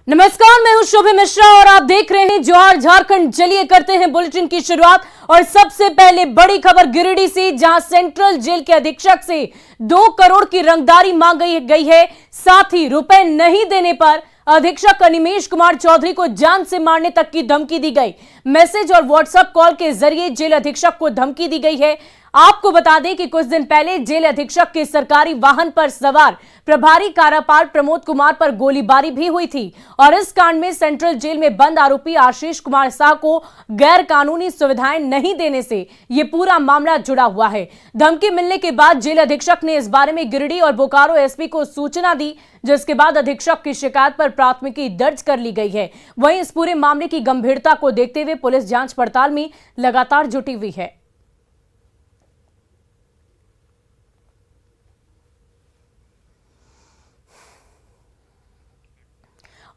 नमस्कार, मैं हूं शोभी मिश्रा और आप देख रहे हैं जोहार झारखंड। चलिए करते हैं बुलेटिन की शुरुआत और सबसे पहले बड़ी खबर गिरिडीह से, जहां सेंट्रल जेल के अधीक्षक से 2 करोड़ की रंगदारी मांग गई है। साथ ही रुपए नहीं देने पर अधीक्षक अनिमेश कुमार चौधरी को जान से मारने तक की धमकी दी गई। मैसेज और व्हाट्सएप कॉल के जरिए जेल अधीक्षक को धमकी दी गई है। आपको बता दें कि कुछ दिन पहले जेल अधीक्षक के सरकारी वाहन पर सवार प्रभारी कारापाल प्रमोद कुमार पर गोलीबारी भी हुई थी और इस कांड में सेंट्रल जेल में बंद आरोपी आशीष कुमार शाह को गैर कानूनी सुविधाएं नहीं देने से ये पूरा मामला जुड़ा हुआ है। धमकी मिलने के बाद जेल अधीक्षक ने इस बारे में गिरिडीह और बोकारो एसपी को सूचना दी, जिसके बाद अधीक्षक की शिकायत पर प्राथमिकी दर्ज कर ली गई है। वहीं इस पूरे मामले की गंभीरता को देखते हुए पुलिस जांच पड़ताल में लगातार जुटी हुई है।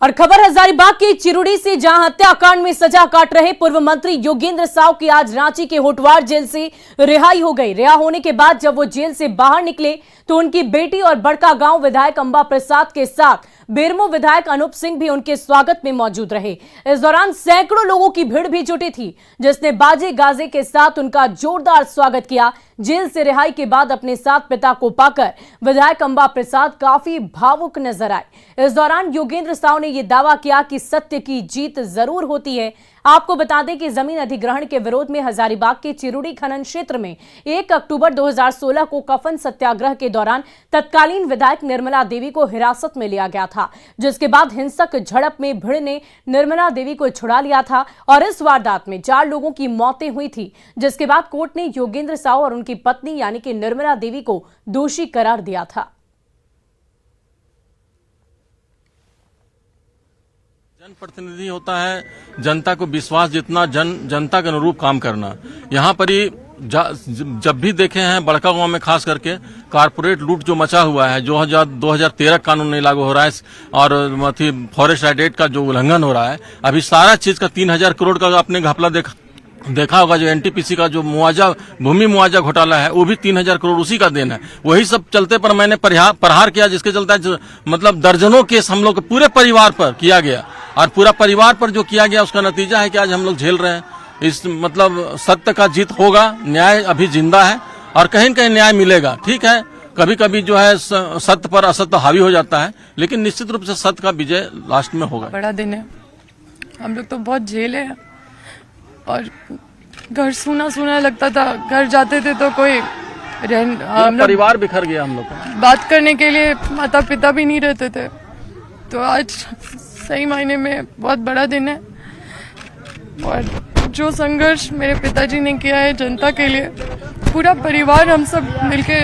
और खबर हजारीबाग के चिरुडी से, जहां हत्याकांड में सजा काट रहे पूर्व मंत्री योगेंद्र साव की आज रांची के होटवार जेल से रिहाई हो गई। रिहा होने के बाद जब वो जेल से बाहर निकले तो उनकी बेटी और बड़कागांव विधायक अंबा प्रसाद के साथ बेरमो विधायक अनूप सिंह भी उनके स्वागत में मौजूद रहे। इस दौरान सैकड़ों लोगों की भीड़ भी जुटी थी, जिसने बाजे गाजे के साथ उनका जोरदार स्वागत किया। जेल से रिहाई के बाद अपने साथ पिता को पाकर विधायक अंबा प्रसाद काफी भावुक नजर आए। इस दौरान योगेंद्र साव ने यह दावा किया कि सत्य की जीत जरूर होती है। आपको बता दें कि जमीन अधिग्रहण के विरोध में हजारीबाग के चिरुडी खनन क्षेत्र में 1 अक्टूबर 2016 को कफन सत्याग्रह के दौरान तत्कालीन विधायक निर्मला देवी को हिरासत में लिया गया था, जिसके बाद हिंसक झड़प में भीड़ ने निर्मला देवी को छुड़ा लिया था और इस वारदात में 4 लोगों की मौतें हुई थी, जिसके बाद कोर्ट ने योगेंद्र साव और उनकी पत्नी यानी कि निर्मला देवी को दोषी करार दिया था। जनप्रतिनिधि होता है जनता को विश्वास जितना जनता के अनुरूप काम करना। यहाँ पर ही जब भी देखे हैं बड़का गांव में खास करके कारपोरेट लूट जो मचा हुआ है, जो 2013 कानून नहीं लागू हो रहा है और फॉरेस्ट राइट एक्ट का जो उल्लंघन हो रहा है, अभी सारा चीज का 3000 करोड़ का आपने घपला देखा होगा। जो एनटीपीसी का जो भूमि मुआवजा घोटाला है, वो भी 3000 करोड़ उसी का देन है। वही सब चलते पर मैंने प्रहार किया, जिसके चलते मतलब दर्जनों केस हम लोग पूरे परिवार पर किया गया और पूरा परिवार पर जो किया गया उसका नतीजा है कि आज हम लोग झेल रहे हैं। इस मतलब सत्य का जीत होगा, न्याय अभी जिंदा है और कहीं न कहीं न्याय मिलेगा। ठीक है, कभी कभी जो है सत्य पर असत्य हावी हो जाता है, लेकिन निश्चित रूप से सत्य का विजय लास्ट में होगा। बड़ा दिन है, हम लोग तो बहुत झेले हैं और घर सूना सूना लगता था। घर जाते थे तो कोई परिवार बिखर गया, हम लोग बात करने के लिए माता पिता भी नहीं रहते थे। तो आज सही मायने में बहुत बड़ा दिन है और जो संघर्ष मेरे पिताजी ने किया है जनता के लिए, पूरा परिवार हम सब मिलके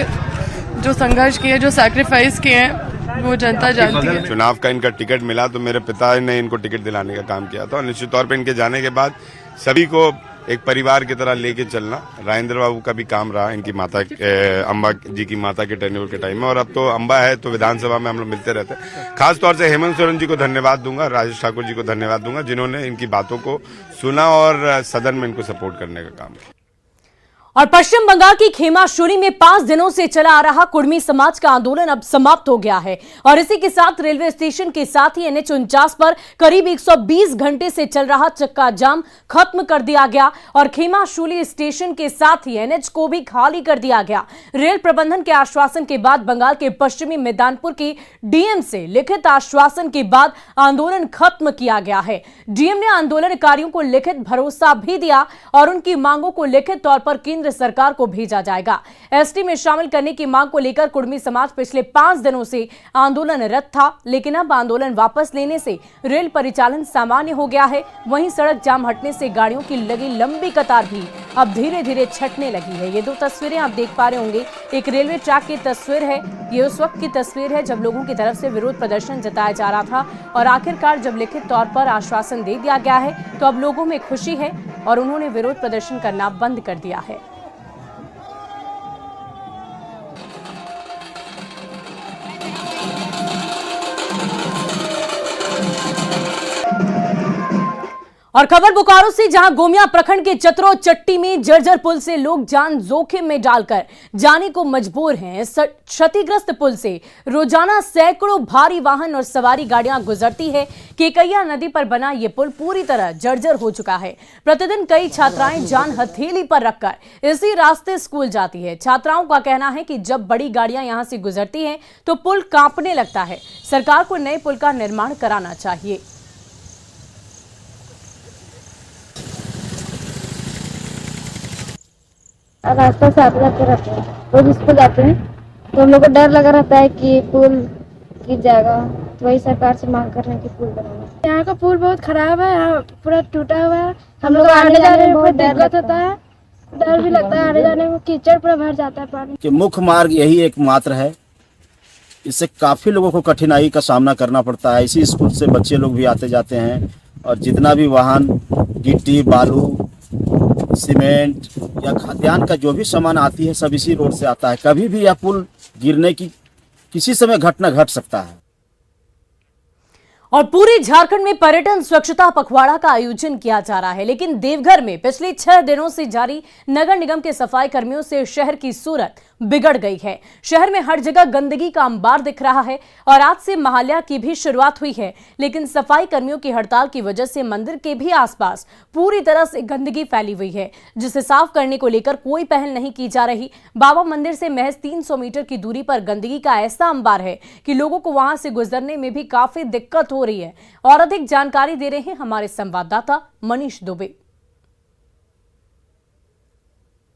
जो संघर्ष किए, जो सैक्रिफाइस किए हैं, वो जनता जानती है। चुनाव का इनका टिकट मिला तो मेरे पिता ने इनको टिकट दिलाने का काम किया था और निश्चित तौर पे इनके जाने के बाद सभी को एक परिवार की तरह लेके चलना राजेंद्र बाबू का भी काम रहा। इनकी माता अंबा जी की माता के टेन्योर के टाइम में, और अब तो अंबा है तो विधानसभा में हम लोग मिलते रहते हैं। खासतौर से हेमंत सोरेन जी को धन्यवाद दूंगा, राजेश ठाकुर जी को धन्यवाद दूंगा, जिन्होंने इनकी बातों को सुना और सदन में इनको सपोर्ट करने का काम किया। और पश्चिम बंगाल की खेमाशुरी में 5 दिनों से चला आ रहा कुर्मी समाज का आंदोलन अब समाप्त हो गया है और इसी के साथ रेलवे स्टेशन के साथ ही NH49 पर करीब 120 घंटे से चल रहा चक्का जाम खत्म कर दिया गया और खेमाशुली स्टेशन के साथ ही NH को भी खाली कर दिया गया। रेल प्रबंधन के आश्वासन के बाद बंगाल के पश्चिमी मैदानपुर की डीएम से लिखित आश्वासन के बाद आंदोलन खत्म किया गया है। डीएम ने आंदोलनकारियों को लिखित भरोसा भी दिया और उनकी मांगों को लिखित तौर पर केंद्र सरकार को भेजा जाएगा। एसटी में शामिल करने की मांग को लेकर कुर्मी समाज पिछले 5 दिनों से आंदोलनरत था, लेकिन अब आंदोलन वापस लेने से रेल परिचालन सामान्य हो गया है। वहीं सड़क जाम हटने से गाड़ियों की लगी लंबी कतार भी अब धीरे धीरे छटने लगी है। ये 2 तस्वीरें आप देख पा रहे होंगे, एक रेलवे ट्रैक की तस्वीर है, ये उस वक्त की तस्वीर है जब लोगों की तरफ से विरोध प्रदर्शन जताया जा रहा था और आखिरकार जब लिखित तौर पर आश्वासन दे दिया गया है तो अब लोगों में खुशी है और उन्होंने विरोध प्रदर्शन करना बंद कर दिया है। और खबर बोकारो से, जहां गोमिया प्रखंड के चतरो चट्टी में जर्जर पुल से लोग जान जोखिम में डालकर जाने को मजबूर हैं। क्षतिग्रस्त पुल से रोजाना सैकड़ों भारी वाहन और सवारी गाड़ियां गुजरती है। केकैया नदी पर बना ये पुल पूरी तरह जर्जर हो चुका है। प्रतिदिन कई छात्राएं जान हथेली पर रखकर इसी रास्ते स्कूल जाती है। छात्राओं का कहना है कि जब बड़ी गाड़ियां यहां से गुजरती हैं तो पुल कांपने लगता है। सरकार को नए पुल का निर्माण कराना चाहिए। रास्ता से आते जाते रहते हैं, रोज स्कूल जाते हैं, तो हम लोग को डर लगा रहता है कि पुल गिर जाएगा, तो वही सरकार से मांग कर रहे हैं कि पुल बनाना। यहाँ का पुल बहुत खराब है, यहाँ पूरा टूटा हुआ है, हम लोग आने जाने में बहुत दिक्कत होता है, डर भी लगता है आने जाने में, कीचड़ पूरा भर जाता है पानी। कि मुख्य मार्ग यही एकमात्र है, इससे काफ़ी लोगों को कठिनाई का सामना करना पड़ता है। इसी स्कूल से बच्चे लोग भी आते जाते हैं और जितना भी वाहन गिट्टी बालू सीमेंट या खाद्यान्न का जो भी सामान आती है सब इसी रोड से आता है। कभी भी यह पुल गिरने की किसी समय घटना घट सकता है। और पूरे झारखंड में पर्यटन स्वच्छता पखवाड़ा का आयोजन किया जा रहा है, लेकिन देवघर में पिछले 6 दिनों से जारी नगर निगम के सफाई कर्मियों से शहर की सूरत बिगड़ गई है। शहर में हर जगह गंदगी का अंबार दिख रहा है और आज से महालया की भी शुरुआत हुई है, लेकिन सफाई कर्मियों की हड़ताल की वजह से मंदिर के भी आसपास पूरी तरह से गंदगी फैली हुई है, जिसे साफ करने को लेकर कोई पहल नहीं की जा रही। बाबा मंदिर से महज 300 मीटर की दूरी पर गंदगी का ऐसा अंबार है कि लोगों को वहां से गुजरने में भी काफी दिक्कत हो रही है। और अधिक जानकारी दे रहे हैं हमारे संवाददाता मनीष दुबे।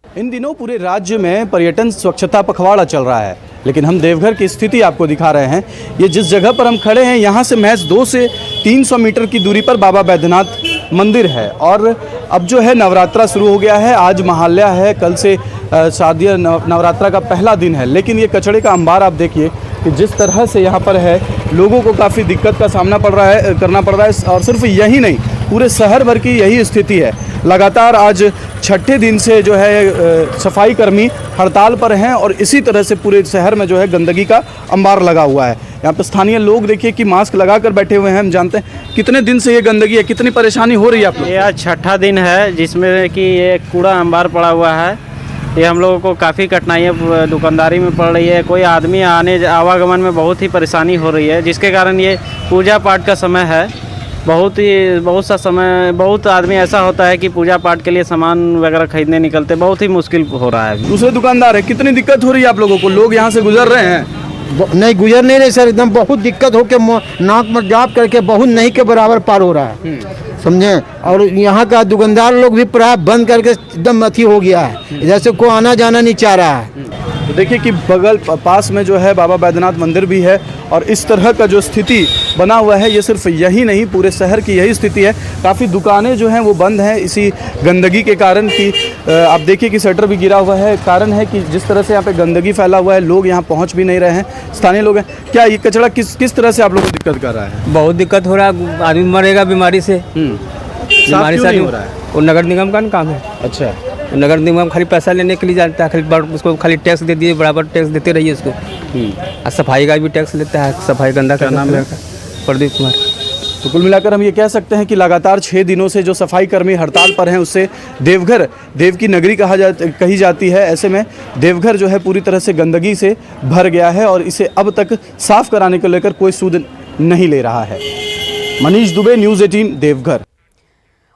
इन दिनों पूरे राज्य में पर्यटन स्वच्छता पखवाड़ा चल रहा है, लेकिन हम देवघर की स्थिति आपको दिखा रहे हैं। ये जिस जगह पर हम खड़े हैं यहाँ से महज 2 से 300 मीटर की दूरी पर बाबा बैद्यनाथ मंदिर है और अब जो है नवरात्रा शुरू हो गया है। आज महालया है, कल से शारदीय नवरात्रा का पहला दिन है, लेकिन ये कचड़े का अंबार आप देखिए कि जिस तरह से यहाँ पर है, लोगों को काफ़ी दिक्कत का सामना करना पड़ रहा है। और सिर्फ यही नहीं, पूरे शहर भर की यही स्थिति है। लगातार आज 6ठे दिन से जो है सफाई कर्मी हड़ताल पर हैं और इसी तरह से पूरे शहर में जो है गंदगी का अंबार लगा हुआ है। यहाँ पे स्थानीय लोग देखिए कि मास्क लगा कर बैठे हुए हैं। हम जानते हैं कितने दिन से ये गंदगी है, कितनी परेशानी हो रही है आप लोग? ये आज 6ठा दिन है जिसमें कि ये कूड़ा अंबार पड़ा हुआ है। ये हम लोगों को काफ़ी कठिनाइयाँ दुकानदारी में पड़ रही है। कोई आदमी आवागमन में बहुत ही परेशानी हो रही है, जिसके कारण ये पूजा पाठ का समय है। बहुत आदमी ऐसा होता है कि पूजा पाठ के लिए सामान वगैरह खरीदने निकलते, बहुत ही मुश्किल हो रहा है। दूसरे दुकानदार है, कितनी दिक्कत हो रही है आप लोगों को? लोग यहाँ से गुजर रहे हैं? नहीं, गुजर नहीं रहे सर, एकदम बहुत दिक्कत हो के नाक में जाप करके बहुत नहीं के बराबर पार हो रहा है, समझे। और यहाँ का दुकानदार लोग भी प्राय बंद करके एकदम अथी हो गया है, इधर से कोई आना जाना नहीं चाह रहा है। तो देखिए कि बगल पास में जो है बाबा बैद्यनाथ मंदिर भी है और इस तरह का जो स्थिति बना हुआ है, ये सिर्फ यही नहीं, पूरे शहर की यही स्थिति है। काफ़ी दुकानें जो हैं वो बंद हैं इसी गंदगी के कारण कि आप देखिए कि शटर भी गिरा हुआ है। कारण है कि जिस तरह से यहाँ पे गंदगी फैला हुआ है, लोग यहाँ पहुँच भी नहीं रहे हैं। स्थानीय लोग हैं, क्या ये कचरा किस तरह से आप लोगों को दिक्कत कर रहा है? बहुत दिक्कत हो रहा है, आदमी मरेगा बीमारी से। बीमारी से हो रहा है, वो नगर निगम का काम है। अच्छा, नगर निगम खाली पैसा लेने के लिए जाता है, खाली उसको खाली टैक्स दे दिए, बराबर टैक्स देते रहिए उसको। और सफाई का भी टैक्स लेता है, सफाई गंदा का नाम है प्रदीप कुमार। तो कुल मिलाकर हम ये कह सकते हैं कि लगातार 6 दिनों से जो सफाई कर्मी हड़ताल पर हैं, उससे देवघर देव की नगरी कही जाती है। ऐसे में देवघर जो है पूरी तरह से गंदगी से भर गया है और इसे अब तक साफ कराने को लेकर कोई सूद नहीं ले रहा है। मनीष दुबे, न्यूज़ 18 देवघर।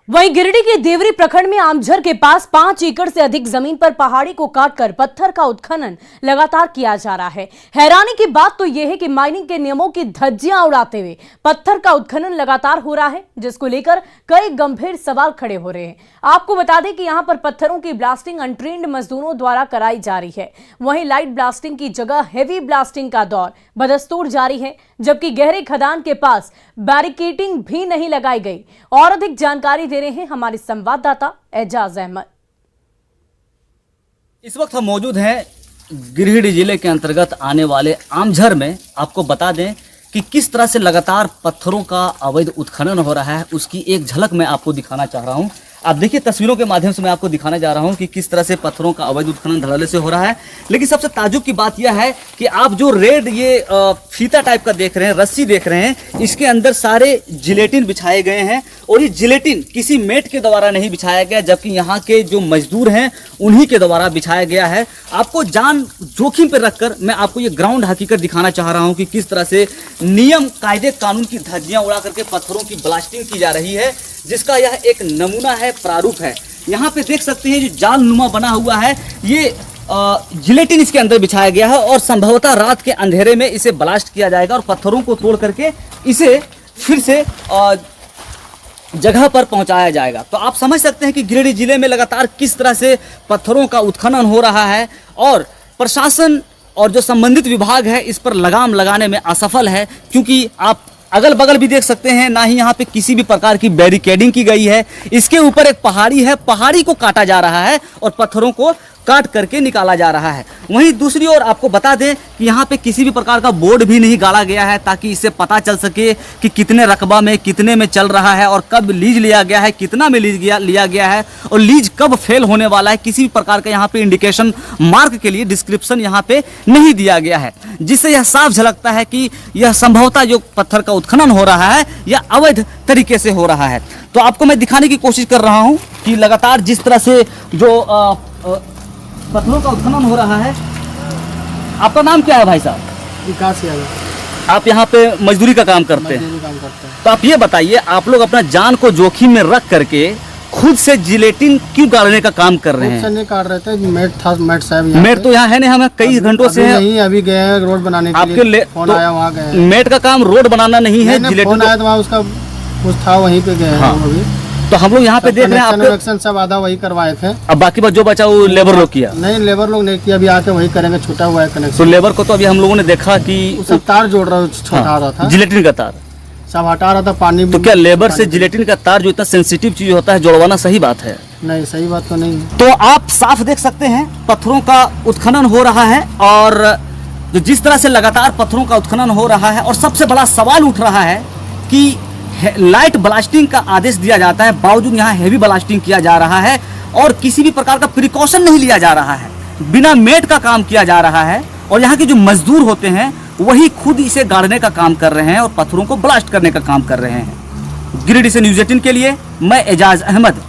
वहीं गिरिडीह के देवरी प्रखंड में आमझर के पास 5 एकड़ से अधिक जमीन पर पहाड़ी को काटकर पत्थर का उत्खनन लगातार किया जा रहा है। हैरानी की बात तो यह है कि माइनिंग के नियमों की धज्जियां उड़ाते हुए पत्थर का उत्खनन लगातार हो रहा है, जिसको लेकर कई गंभीर सवाल खड़े हो रहे हैं। आपको बता दें कि यहां पर पत्थरों की ब्लास्टिंग अनट्रेन्ड मजदूरों द्वारा कराई जा रही है। वहीं लाइट ब्लास्टिंग की जगह हेवी ब्लास्टिंग का दौर बदस्तूर जारी है, जबकि गहरे खदान के पास बैरिकेडिंग भी नहीं लगाई गई। और अधिक जानकारी दे रहे हैं हमारे संवाददाता एजाज अहमद। इस वक्त हम मौजूद हैं गिरिडीह जिले के अंतर्गत आने वाले आमझर में। आपको बता दें कि किस तरह से लगातार पत्थरों का अवैध उत्खनन हो रहा है, उसकी एक झलक मैं आपको दिखाना चाह रहा हूं। आप देखिए, तस्वीरों के माध्यम से मैं आपको दिखाने जा रहा हूं कि किस तरह से पत्थरों का अवैध उत्खनन धड़ल्ले से हो रहा है। लेकिन सबसे ताज्जुब की बात यह है कि आप जो रेड ये फीता टाइप का देख रहे हैं, रस्सी देख रहे हैं, इसके अंदर सारे जिलेटिन बिछाए गए हैं और ये जिलेटिन किसी मेट के द्वारा नहीं बिछाया गया, जबकि यहाँ के जो मजदूर हैं उन्हीं के द्वारा बिछाया गया है। आपको जान जोखिम पर रखकर मैं आपको ये ग्राउंड हकीकत दिखाना चाह रहा हूँ कि किस तरह से नियम कायदे कानून की धज्जियाँ उड़ा करके पत्थरों की ब्लास्टिंग की जा रही है, जिसका यह एक नमूना है, प्रारूप है। यहाँ पे देख सकते हैं जो जाल नुमा बना हुआ है, ये जिलेटिन इसके अंदर बिछाया गया है और संभवतः रात के अंधेरे में इसे ब्लास्ट किया जाएगा और पत्थरों को तोड़ करके इसे फिर से जगह पर पहुंचाया जाएगा। तो आप समझ सकते हैं कि गिरिडीह जिले में लगातार किस तरह से पत्थरों का उत्खनन हो रहा है और प्रशासन और जो संबंधित विभाग है इस पर लगाम लगाने में असफल है, क्योंकि आप अगल बगल भी देख सकते हैं ना ही यहाँ पे किसी भी प्रकार की बैरिकेडिंग की गई है। इसके ऊपर एक पहाड़ी है, पहाड़ी को काटा जा रहा है और पत्थरों को काट करके निकाला जा रहा है। वहीं दूसरी ओर आपको बता दें कि यहाँ पे किसी भी प्रकार का बोर्ड भी नहीं गाड़ा गया है, ताकि इससे पता चल सके कि कितने रकबा में कितने में चल रहा है और कब लीज लिया गया है, कितना में लिया गया है और लीज कब फेल होने वाला है। किसी भी प्रकार का यहाँ पे इंडिकेशन मार्क के लिए डिस्क्रिप्शन यहाँ पे नहीं दिया गया है, जिससे यह साफ झलकता है कि यह संभवतः जो पत्थर का उत्खनन हो रहा है यह अवैध तरीके से हो रहा है। तो आपको मैं दिखाने की कोशिश कर रहा हूँ कि लगातार जिस तरह से जो पत्थरों का उत्खनन हो रहा है। आपका नाम क्या है भाई साहब? विकास यादव। आप यहाँ पे मजदूरी का काम करते हैं? तो आप ये बताइए, आप लोग अपना जान को जोखिम में रख करके खुद से जिलेटिन क्यों गाड़ने का काम कर रहे हैं? नहीं काट रहे थे, मेट था, मेट साहब मेट तो यहाँ है नहीं, हमें कई घंटों से नहीं, अभी गए हैं रोड बनाने के लिए, फोन आया वहाँ गए। मेट का काम रोड बनाना नहीं है, फोन आया तो वहाँ उसका कुछ था, वहीं पे गए हैं। तो हम लोग यहाँ पे देख रहे हैं कनेक्शन सब आधा वही करवाए थे, अब बाकी बात जो बचा वो लेबर लोग किया। नहीं, लेबर लोग नहीं किया, अभी आके वही करेंगे, छूटा हुआ है कनेक्शन। तो लेबर को तो अभी हम लोगों ने देखा कि सब तार जोड़ रहा हटा रहा था, जिलेटिन का तार सब हटा रहा था पानी। तो क्या लेबर से जिलेटिन का तार जो इतना सेंसिटिव चीज होता है जोड़वाना सही बात है? नहीं, सही बात तो नहीं है। तो आप साफ देख सकते हैं पत्थरों का उत्खनन हो रहा है और जो जिस तरह से लगातार पत्थरों का उत्खनन हो रहा है और सबसे बड़ा सवाल उठ रहा है कि लाइट ब्लास्टिंग का आदेश दिया जाता है, बावजूद यहाँ हेवी ब्लास्टिंग किया जा रहा है और किसी भी प्रकार का प्रिकॉशन नहीं लिया जा रहा है, बिना मेट का काम किया जा रहा है और यहाँ के जो मजदूर होते हैं वही खुद इसे गाड़ने का काम कर रहे हैं और पत्थरों को ब्लास्ट करने का काम कर रहे हैं। गिरिडीह से न्यूज़ 18 के लिए मैं एजाज अहमद।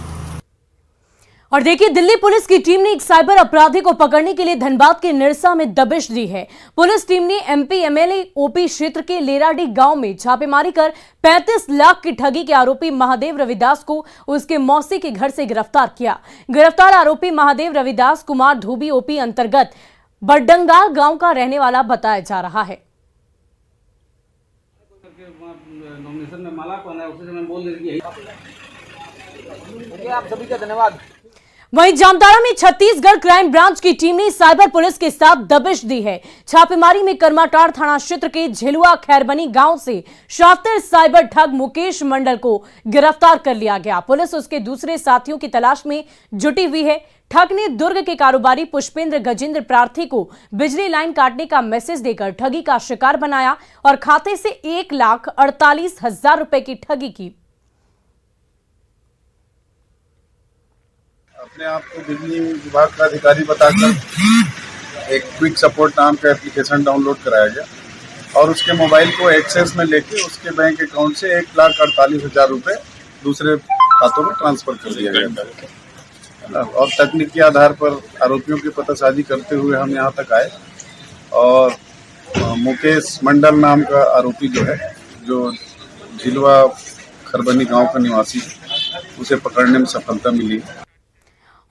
और देखिए, दिल्ली पुलिस की टीम ने एक साइबर अपराधी को पकड़ने के लिए धनबाद के निरसा में दबिश दी है। पुलिस टीम ने एमपी एमएलए ओपी क्षेत्र के लेराडी गांव में छापेमारी कर 35 लाख की ठगी के आरोपी महादेव रविदास को उसके मौसी के घर से गिरफ्तार किया। गिरफ्तार आरोपी महादेव रविदास कुमार धोबी ओपी अंतर्गत बड्डंगाल गांव का रहने वाला बताया जा रहा है। आप सभी का धन्यवाद। वहीं जामताड़ा में छत्तीसगढ़ क्राइम ब्रांच की टीम ने साइबर पुलिस के साथ दबिश दी है। छापेमारी में कर्माटाड़ थाना क्षेत्र के झिलुआ खैरबनी गांव से शातिर साइबर ठग मुकेश मंडल को गिरफ्तार कर लिया गया। पुलिस उसके दूसरे साथियों की तलाश में जुटी हुई है। ठग ने दुर्ग के कारोबारी पुष्पेंद्र गजेंद्र प्रार्थी को बिजली लाइन काटने का मैसेज देकर ठगी का शिकार बनाया और खाते से 1,48,000 रुपए की ठगी की। अपने आप को बिजली विभाग का अधिकारी बताकर एक क्विक सपोर्ट नाम का एप्लीकेशन डाउनलोड कराया गया और उसके मोबाइल को एक्सेस में लेके उसके बैंक अकाउंट से 1,48,000 रुपए दूसरे खातों में ट्रांसफर कर दिया गया था। और तकनीकी आधार पर आरोपियों की पतासाजी करते हुए हम यहाँ तक आए और मुकेश मंडल नाम का आरोपी जो है, जो झिलवा खरबनी गांव का निवासी है, उसे पकड़ने में सफलता मिली।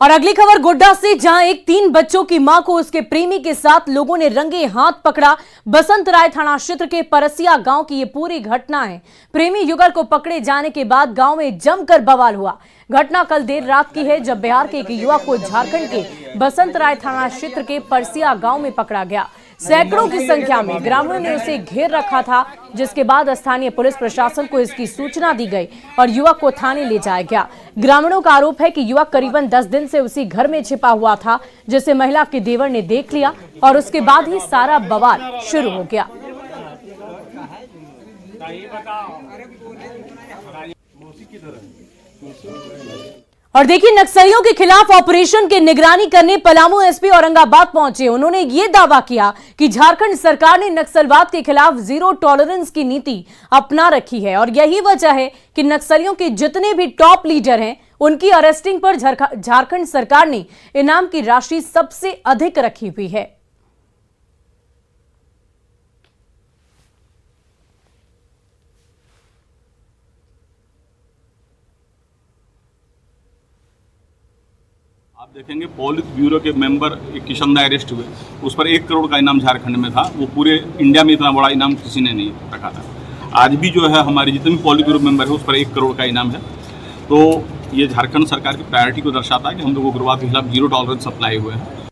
और अगली खबर गोड्डा से, जहां एक 3 बच्चों की मां को उसके प्रेमी के साथ लोगों ने रंगे हाथ पकड़ा। बसंतराय थाना क्षेत्र के परसिया गांव की ये पूरी घटना है। प्रेमी युगल को पकड़े जाने के बाद गांव में जमकर बवाल हुआ। घटना कल देर रात की है, जब बिहार के एक युवक को झारखंड के बसंतराय थाना क्षेत्र के परसिया गांव में पकड़ा गया। सैकड़ों की संख्या में ग्रामीणों ने उसे घेर रखा था, जिसके बाद स्थानीय पुलिस प्रशासन को इसकी सूचना दी गई और युवक को थाने ले जाया गया। ग्रामीणों का आरोप है कि युवक करीबन 10 दिन से उसी घर में छिपा हुआ था, जिसे महिला के देवर ने देख लिया और उसके बाद ही सारा बवाल शुरू हो गया। और देखिए, नक्सलियों के खिलाफ ऑपरेशन की निगरानी करने पलामू एसपी औरंगाबाद पहुंचे। उन्होंने ये दावा किया कि झारखंड सरकार ने नक्सलवाद के खिलाफ जीरो टॉलरेंस की नीति अपना रखी है और यही वजह है कि नक्सलियों के जितने भी टॉप लीडर हैं उनकी अरेस्टिंग पर झारखंड सरकार ने इनाम की राशि सबसे अधिक रखी हुई है। आप देखेंगे पुलिस ब्यूरो के मेंबर किशन दास अरेस्ट हुए, उस पर 1 करोड़ का इनाम झारखंड में था। वो पूरे इंडिया में इतना बड़ा इनाम किसी ने नहीं रखा था। आज भी जो है हमारे जितने भी पुलिस ब्यूरो मेंबर है उस पर 1 करोड़ का इनाम है। तो ये झारखंड सरकार की प्रायोरिटी को दर्शाता है कि हम लोग उग्रवाद के खिलाफ जीरो टॉलरेंस अप्लाई हुए हैं।